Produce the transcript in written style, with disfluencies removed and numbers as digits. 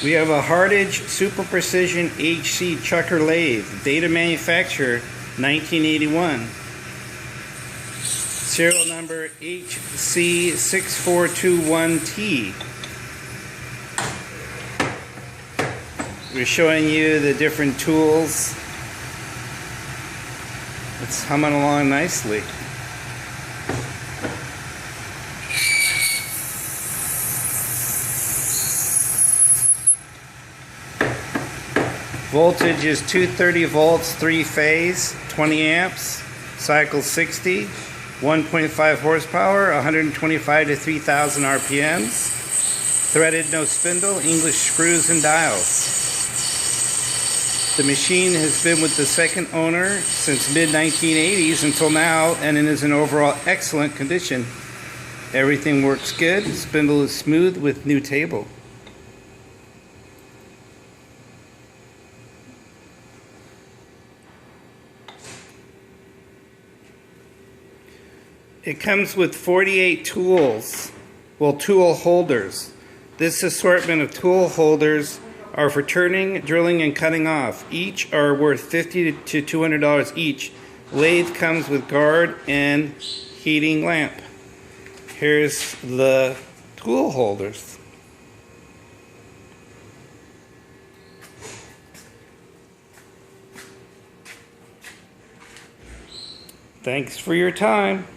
We have a Hardinge Super Precision HC Chucker Lathe, date of manufacture 1981. Serial number HC6421T. We're showing you the different tools. It's humming along nicely. Voltage is 230 volts, 3-phase, 20 amps, cycle 60, 1.5 horsepower, 125 to 3,000 RPMs, threaded, no spindle, English screws and dials. The machine has been with the second owner since mid-1980s until now, and it is in overall excellent condition. Everything works good, spindle is smooth with new table. It comes with 48 tools, tool holders. This assortment of tool holders are for turning, drilling, and cutting off. Each are worth $50 to $200 each. Lathe comes with guard and heating lamp. Here's the tool holders. Thanks for your time.